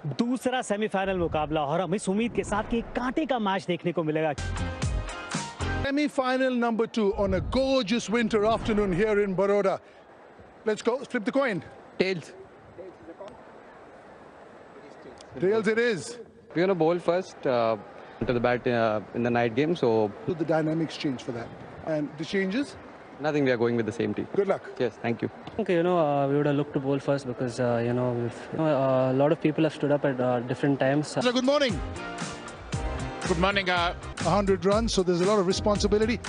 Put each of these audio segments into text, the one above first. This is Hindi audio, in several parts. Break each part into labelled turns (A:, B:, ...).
A: दूसरा सेमीफाइनल मुकाबला और हम इस उम्मीद के साथ कि एक कांटे का मैच देखने को मिलेगा।
B: Semi-final number 2 on a gorgeous winter afternoon here in Baroda. Let's go. Flip the coin.
C: Tails.
B: Tails it is.
C: We're gonna bowl first to the bat in the night game, so
B: The dynamics change for that. And the changes?
C: nothing. We are going with the same team.
B: Good luck.
C: Yes, thank you.
D: Okay, we would have looked to bowl first because a lot of people have stood up at different times.
B: So good morning.
E: Good morning.
B: 100 runs, so there's a lot of responsibility.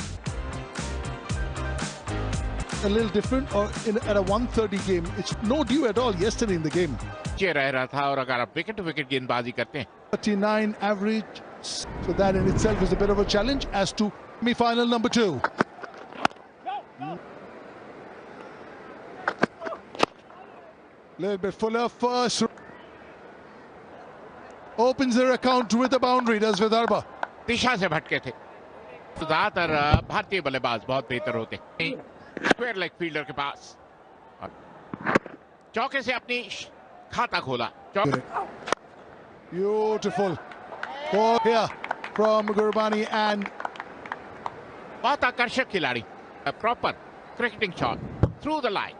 B: A little different, or at a 130 game, it's no due at all yesterday in the game.
E: ये रह रहा था और अगर आप विकेट टू विकेट गेंदबाजी करते हैं
B: 39 average, so that in itself is a bit of a challenge as to semi-final number 2. Little bit fuller first. Opens their account with a boundary, does Vidarbha.
E: दिशा से भटके थे। तो ज्यादातर भारतीय बल्लेबाज बहुत बेहतर होते हैं स्क्वायर लेग फील्डर के पास। चौके से अपनी खाता खोला।
B: Beautiful ball here from Gurbani and
E: बहुत आकर्षक खिलाड़ी। Proper cricketing shot through the line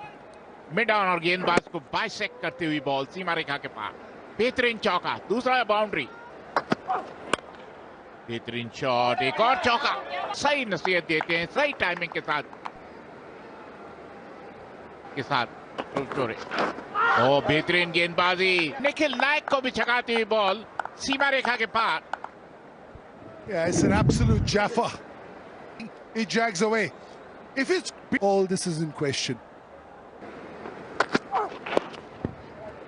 E: mid on और गेंदबाज को बाइसेक्ट करती हुई बॉल सीमा रेखा के पार। बेहतरीन चौका, दूसरा बाउंड्री। बेहतरीन शॉट, एक और चौका। सही नसीहत देते हैं सही टाइमिंग के साथ ओ बेहतरीन गेंदबाजी। निखिल नायक को भी छकाती हुई बॉल सीमा रेखा के पार।
B: yeah, it's an absolute jaffa. He jags away. If it's all, this is in question.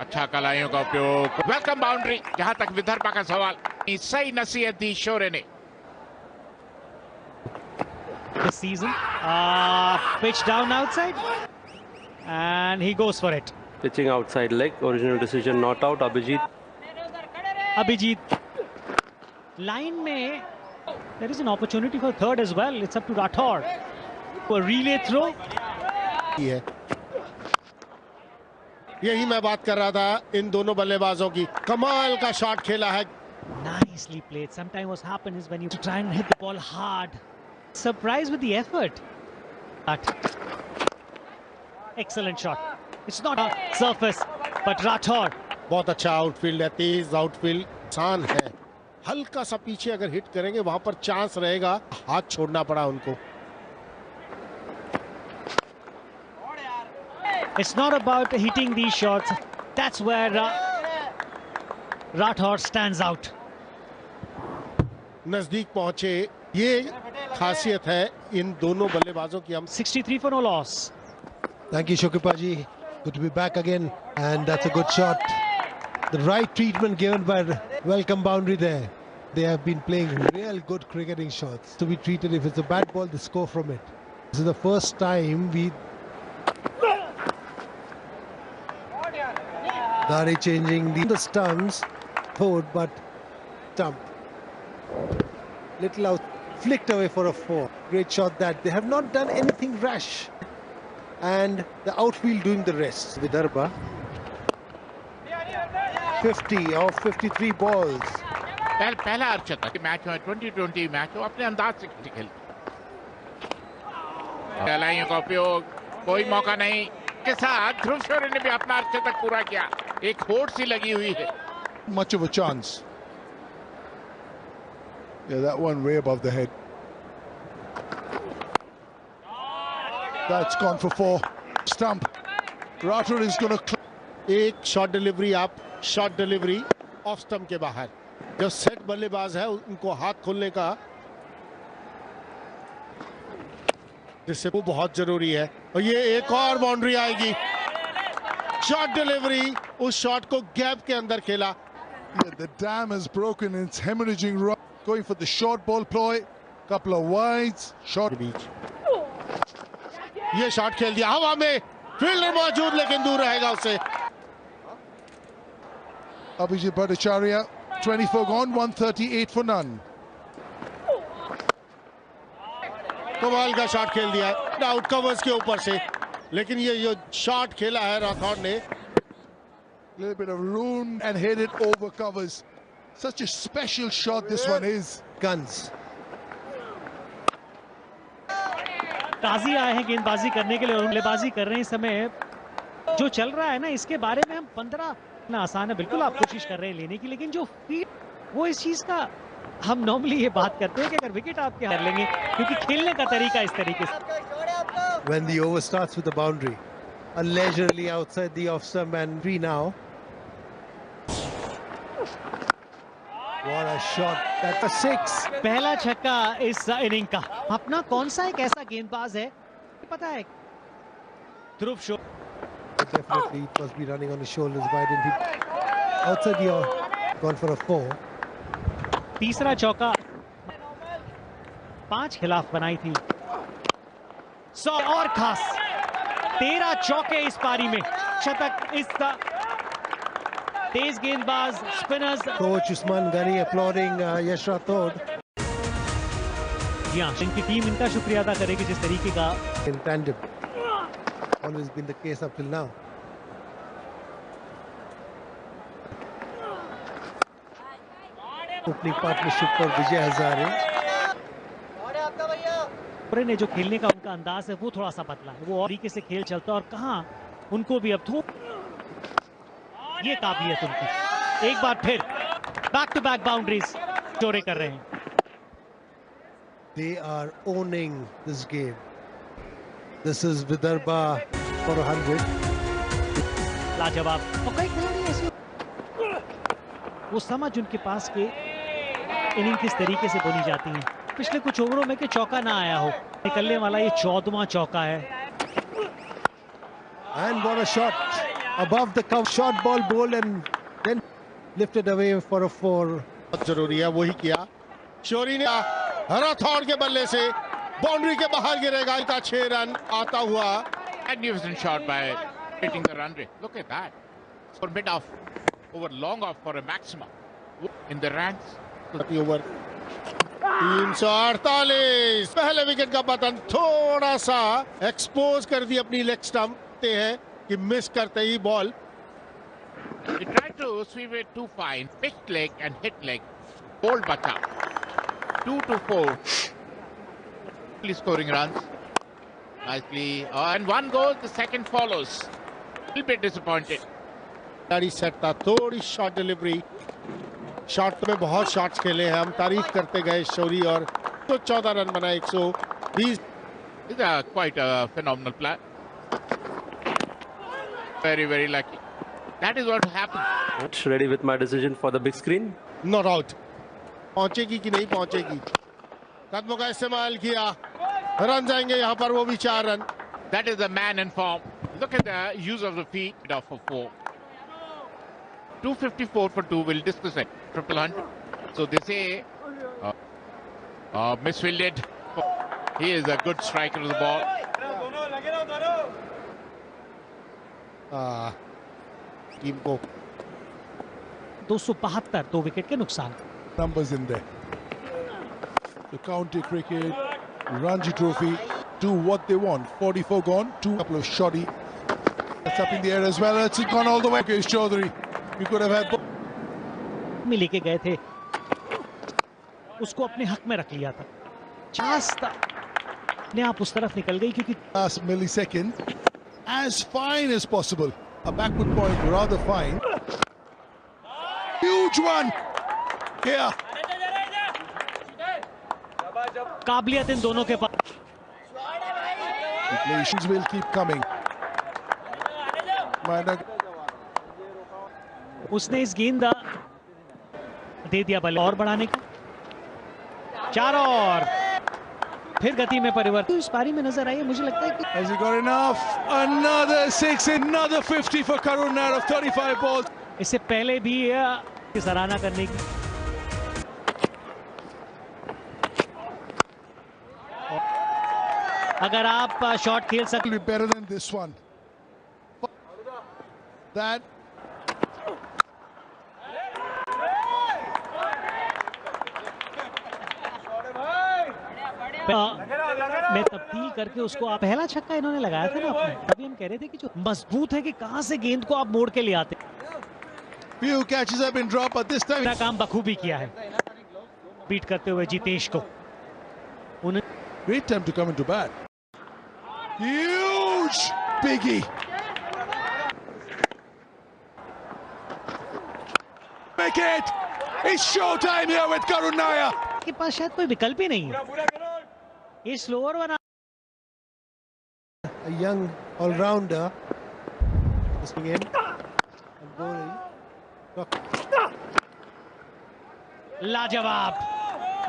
E: अच्छा कलाइयों का उपयोग। Welcome boundary. जहां तक विदर्भा का सवाल, सही नसीहत दी शोरे ने।
A: This season, pitch down outside, and he goes for it.
F: Pitching outside leg, original decision not out.
A: Abhijit, line में there is an opportunity for third as well. It's up to Rathore. For relay throw.
G: यही मैं बात कर रहा था इन दोनों बल्लेबाजों की। कमाल का शॉट खेला है।
A: Nicely played. Sometimes what happens is when you try and hit the ball hard, surprised with the effort. Excellent shot. It's not a surface, but Rathore.
G: बहुत अच्छा आउटफील्ड है, तेज आउटफील्ड। आसान है, हल्का सा पीछे अगर हिट करेंगे वहां पर चांस रहेगा। हाथ छोड़ना पड़ा उनको।
A: It's not about hitting these shots. That's where Rathore stands out.
G: नजदीक पहुंचे, ये खासियत है इन दोनों बल्लेबाजों की। हम
A: 63 for no loss.
H: Thank you, Shokipaji. Good to be back again, and that's a good shot. The right treatment given by welcome boundary there. They have been playing real good cricketing shots to be treated. If it's a bad ball, they score from it. This is the first time Dari changing the stumps forward, but stump little out, flicked away for a 4. Great shot that. They have not done anything rash, and the outfield doing the rest. Vidarbha 50 of 53 balls.
E: पहला अर्धशतक मैच में 2020 मैच हो अपने अंदाज से खेल। कलाइयों का उपयोग, कोई मौका नहीं के साथ ध्रुव शोरे ने भी अपना अर्धशतक पूरा किया। एक होड़ सी लगी हुई है।
B: Much of a chance. Yeah, that one way above the head. That's gone for 4. Stump. Rathore is going to.
G: एक शॉट डिलीवरी आप, शॉट डिलीवरी ऑफ स्टंप के बाहर। जो सेट बल्लेबाज है उनको हाथ खोलने का, जिससे वो बहुत जरूरी है। और ये एक और बाउंड्री आएगी। शॉट डिलीवरी, उस शॉट को गैप के अंदर खेला।
B: Yeah, the dam has broken and it's hemorrhaging. Going for the short ball ploy. Couple of wides. Short.
G: ये शॉट खेल दिया हवा में। फील्डर मौजूद लेकिन दूर रहेगा उससे।
B: Abhijit Bhattacharya, 24 gone, 138 for none.
G: कमाल का शॉट खेल दिया आउट कवर्स के ऊपर से, लेकिन ये जो शॉट खेला है राठौर ने
B: little bit of room and hit it over covers. Such a special shot this one is.
H: Guns.
A: काजी आए हैं गेंदबाजी करने के लिए और बल्लेबाजी कर रहे हैं इस समय। जो चल रहा है ना, इसके बारे में हम 15 ना आसान है, बिल्कुल आप कोशिश कर रहे हैं लेने की, लेकिन जो फील्ड वो इस चीज का हम नॉर्मली ये बात करते हैं कि अगर विकेट आपके हार लेंगे, क्योंकि खेलने का तरीका इस तरीके से।
H: When the over starts with the boundary, a leisurely outside the off-stump man free now. What a shot! That's a 6.
A: पहला छक्का इस इनिंग का। अपना कौन सा एक ऐसा गेंदबाज है पता है? ध्रुव show
H: Definitely it must be running on his shoulders. Why didn't he outside the off? Gone for a 4.
A: तीसरा चौका 5 खिलाफ बनाई थी 100 और खास 13 चौके इस पारी में। शतक इस तेज गेंदबाज spinners.
H: Coach Usman Ghani applauding Yash Rathod.
A: जी हाँ, इनकी टीम इनका शुक्रिया अदा करेगी जिस तरीके का
H: In tandem. Always been the case up till now. Opening partnership for Vijay Hazare.
A: ने जो खेलने का उनका अंदाज है वो थोड़ा सा बदला है, वो और तरीके से खेल चलता है और कहाँ उनको भी अब ये काबिलियत उनकी। एक बार फिर बैक टू बैक बाउंड्रीज चोरे कर रहे हैं।
H: They are owning this game. This is Vidarbha for 100.
A: लाजवाब। और कई खिलाड़ी ऐसे वो समझ उनके पास के इनिंग किस तरीके से बनी जाती है। पिछले कुछ ओवरों में कि चौका ना आया हो, निकलने वाला ये 14वां चौका है।
H: And what a shot above the cover. Short ball bowled and then lifted away for a 4.
G: बहुत जरूरी है, वही किया शोरी ने। राठौड़ के बल्ले से बाउंड्री के बाहर गिरेगा। का 6 रन आता हुआ।
E: Magnificent shot by hitting the run rate. Look at that. For mid off, over long off for a maximum. In the ranks.
G: Over 348। पहले विकेट का पतन थोड़ा सा एक्सपोज कर दी अपनी लेग स्टंप हैं कि मिस करते ही ball.
E: He tried to sweep it too fine, picked leg and hit leg. Bold bata. 2-4. Scoring runs nicely, and one goes. The second follows. A little bit disappointed.
G: गाड़ी सेट था, थोड़ी शॉट डिलीवरी। शॉट में बहुत शॉट्स खेले हैं हम, तारीफ करते गए शोरी और तो 14 रन बनाए 120।
E: He's quite a phenomenal player. Very, very lucky. That is what happened.
F: Ready with my decision for the big screen.
G: Not out. पहुंचेगी कि नहीं पहुंचेगी? कदमों का इस्तेमाल किया, रन जाएंगे यहाँ पर, वो भी 4 run.
E: That is the man in form. Look at the use of the feet off for 4. 254 for 2. We'll discuss it. Triple 100. So they say misfielded. He is a good striker of the ball.
G: Team को
A: 272 2 विकेट के नुकसान।
B: Numbers in there. The county cricket, Ranji Trophy, do what they want. 44 gone, 2 couple of shoddy. That's up in the air as well. It's gone all the way. Mukesh Chaudhary. You could have had.
A: में लेके गए थे, उसको अपने हक में रख लिया था। चांस अपने आप उस तरफ निकल गई क्योंकि
B: Last millisecond, as fine as possible. A backward point, rather fine. Huge one. Here.
A: काबिलियत इन दोनों के पास।
B: Completions will keep coming.
A: उसने इस गेंद दे दिया बल्ले और बढ़ाने का। 4 और फिर गति में परिवर्तन इस पारी में नजर आई है। मुझे लगता है कि
B: Has he got enough? Another 6, another 50 for Karun Nair of 35 balls.
A: इससे पहले भी सराहना करने की। अगर आप शॉट खेल सकते
B: Will be better than this one. That
A: में तब्दील करके उसको आप पहला छक्का इन्होंने लगाया था ना अपने, तभी हम कह रहे थे कि जो मजबूत है कि कहां से गेंद को आप मोड़ के ले आते।
B: Few catches have been dropped, but this time
A: अपना काम बखूबी किया है बीट करते हुए जितेश को।
B: great time to come into bat. Huge biggie. Wicket. It's showtime here with Karun Nair.
A: के पास शायद कोई विकल्प ही नहीं है। ये स्लोअर बना
H: A young all-rounder. Listening in. And bowling.
A: लाजवाब।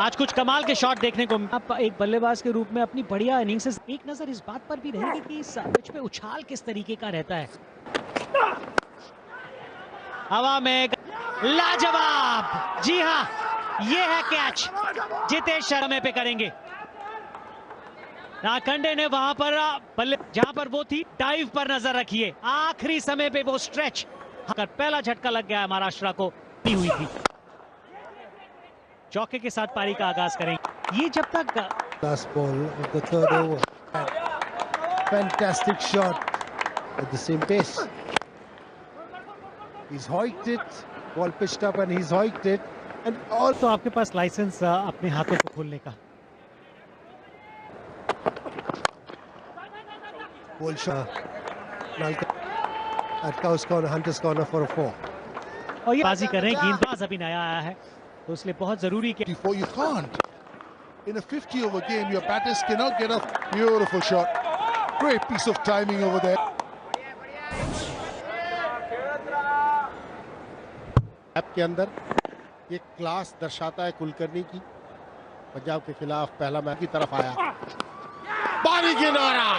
A: आज कुछ कमाल के शॉट देखने को आप एक बल्लेबाज के रूप में अपनी बढ़िया इनिंग्स से एक नजर इस बात पर भी रहेगी कि इस पिच पे उछाल किस तरीके का रहता है। हवा में लाजवाब। जी हाँ, ये है कैच। जितेश शर्मा पे करेंगे। नाखंडे ने वहां पर बल्ले जहां पर वो थी डाइव पर नजर रखिए। आखिरी समय पे वो स्ट्रेच कर पहला झटका लग गया महाराष्ट्र को हुई थी। चौके के साथ पारी का आगाज करेंगे। ये जब तक
H: Last ball of the third over. Fantastic shot at the same pace. He's hoiked it. Ball pitched up and he's hoiked it. And all
A: तो आपके पास लाइसेंस अपने हाथों को खोलने का।
H: ball shot. At Cow's corner, Hunter's corner for a 4.
A: और ये बाजी कर रहे हैं। गेंदबाज अभी नया आया है तो इसलिए बहुत जरूरी कि
B: Before you can't. In a 50-over game, your batters cannot get a beautiful shot. Great piece of timing over there.
G: App के अंदर ये क्लास दर्शाता है कुलकर्णी की। पंजाब के खिलाफ पहला मैच की तरफ आया। बारी किनारा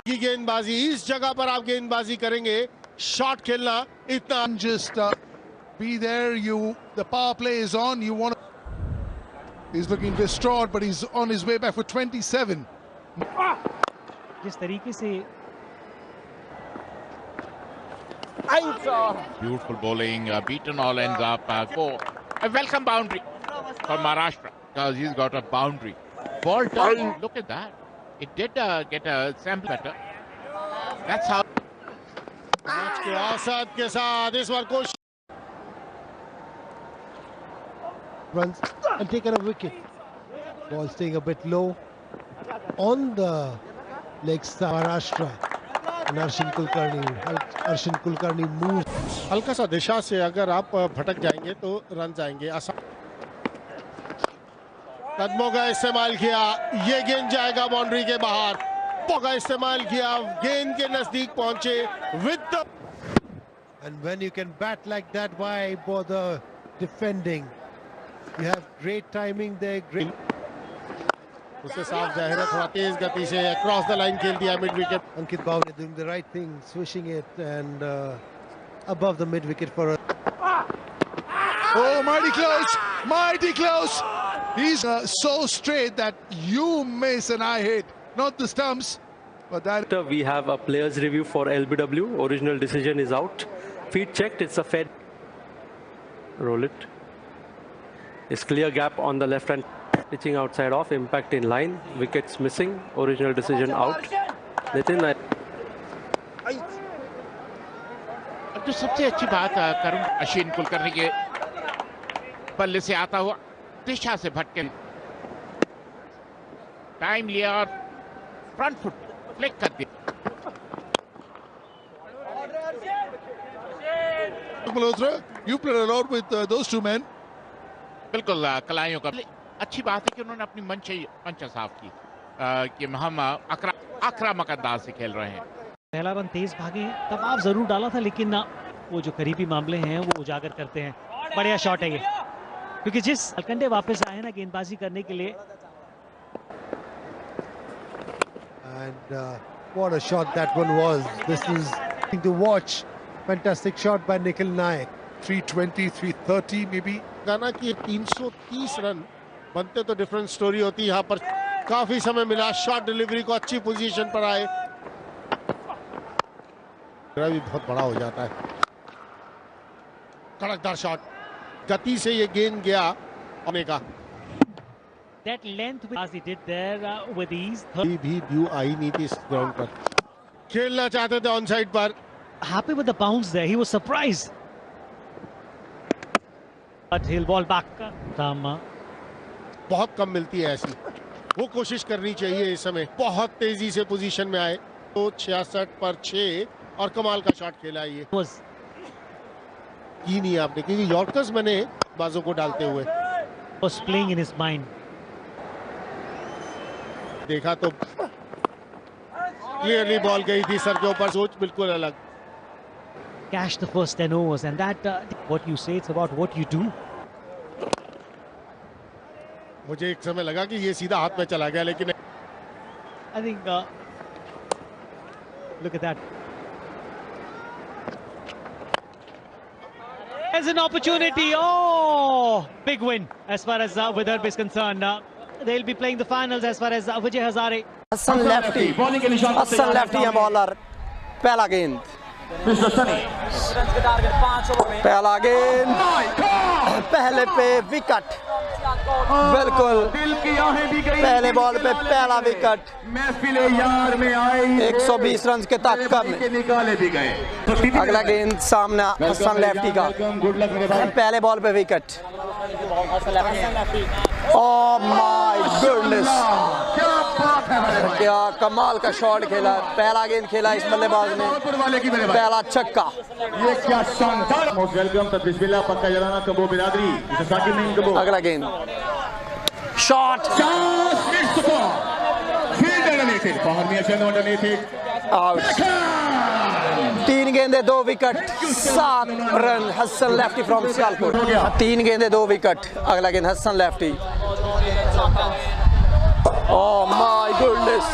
G: की गेंदबाजी। इस जगह पर आप गेंदबाजी करेंगे, शॉट खेलना इतना
B: Just be there. The power play is on. You want. He's looking distraught, but he's on his way back for 27.
A: जिस तरीके से
E: Beautiful bowling, beaten all ends up. Go. A welcome boundary for Maharashtra because he's got a boundary. Ball down. Look at that. It did get a sample better. That's how.
G: Match के औसत के साथ इस बार कोशिश
H: runs and taken a wicket. Ball staying a bit low on the leg side. Maharashtra and Arshin Kulkarni moves.
G: हल्का सा दिशा से अगर आप भटक जाएंगे तो रन जाएंगे। कदमों का इस्तेमाल किया, ये गेंद जाएगा बाउंड्री के बाहर। का इस्तेमाल किया, गेंद के नजदीक पहुंचे with the
H: And when you can bat like that, why bother defending? You have great timing there. Great.
G: उसे साफ जाहिर है, थोड़ा तेज गति से क्रॉस द लाइन खेल दिया mid wicket.
H: Ankit Bhavne doing the right thing, swishing it and above the mid wicket for a.
B: Oh, mighty close, mighty close. He's so straight that you miss and I hit, not the stumps, but that.
F: We have a players review for LBW. Original decision is out. Feet checked. It's a fair. Roll it. It's clear gap on the left hand. Pitching outside off. Impact in line. Wickets missing. Original decision out. Nitin.
E: तो सबसे अच्छी बात करूं अश्विन कुलकर्णी के बल्ले से आता हुआ दिशा से भटके टाइम लिया और फ्रंट फुट फ्लिक कर दिया।
B: Malhotra, you played a lot with those two men.
E: बिल्कुल कलाइयों का अच्छी बात है कि उन्होंने अपनी मंच साफ की कि हम आक्रामक अंदाज से खेल रहे हैं।
A: पहला रन तेज भागे दबाव जरूर डाला था लेकिन वो जो करीबी मामले हैं वो उजागर करते हैं। बढ़िया शॉट है ये क्योंकि जिस अलकंडे वापस आए ना गेंदबाजी करने के लिए।
H: And what a shot that one was. This is something to watch. Fantastic shot by Nikhil Naik.
B: 320, 330 maybe.
G: गाना की 330 रन बनते तो डिफरेंट स्टोरी होती। यहाँ पर काफी समय मिला, शॉट डिलीवरी को अच्छी पोजीशन पर आए, भी बहुत बड़ा हो जाता है। कड़कदार शॉट, गति से ये गेंद गया होने का।
A: That length as he did there with ease.
G: भी व्यू आई नहीं थी इस ग्राउंड पर। खेलना चाहते थे ऑन साइड पर,
A: happy with the bounce there. He was surprised. But he'll ball back.
G: बहुत कम मिलती है ऐसी, वो कोशिश करनी चाहिए इस समय। बहुत तेजी से पोजीशन में आए, तो 66 पर 6 और कमाल का शॉट खेला ये। की नहीं आपने, क्योंकि यॉर्कर्स मैंने बाजों को डालते हुए
A: was playing in his mind.
G: देखा तो क्लियरली बॉल गई थी सर के ऊपर, सोच बिल्कुल अलग।
A: Cash the first 10 overs, and that what you say, it's about what you do.
G: मुझे एक समय लगा कि ये सीधा हाथ में चला गया, लेकिन
A: I think look at that. There's an opportunity. Oh, big win as far as Vidarbha is concerned. They'll be playing the finals as far as Vijay Hazare.
I: Hassan lefty है बॉलर। पहला गेंद, पहला गेंद, पहले पे विकेट, बिल्कुल पहले बॉल पे पहला विकेट। 120 रन के ताक़त में अगला गेंद सामने हसन लेफ्टी का, पहले बॉल पे विकेट। ओह माय गुडनेस, क्या कमाल का शॉट खेला, पहला गेंद खेला इस बल्लेबाज ने, पहला छक्का। अगला गेंद, शॉट, आउट। 3 गेंदे 2 wicket, 7 run. Hassan lefty from Sialkot, 3 गेंदे 2 विकेट। अगला गेंद Hassan lefty. Oh my goodness,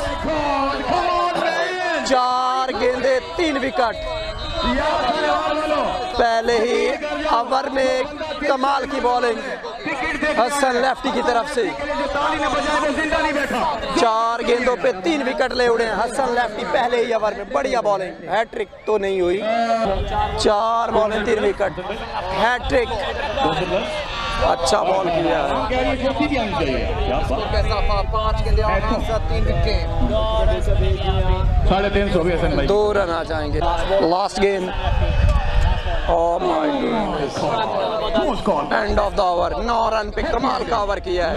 I: 4 गेंदे 3 विकेट। पहले ही ओवर में कमाल की बॉलिंग हसन लेफ्टी की तरफ से। 4 गेंदों पे 3 विकेट ले उड़े हसन लेफ्टी पहले ही ओवर में। बढ़िया बॉलिंग, हैट्रिक तो नहीं हुई, 4 बॉलें 3 विकेट, हैट्रिक। अच्छा बॉल किया है। 2 रन आ जाएंगे। लास्ट गेंद, oh my God, end of the over. 9 run पे कमाल का ओवर किया है।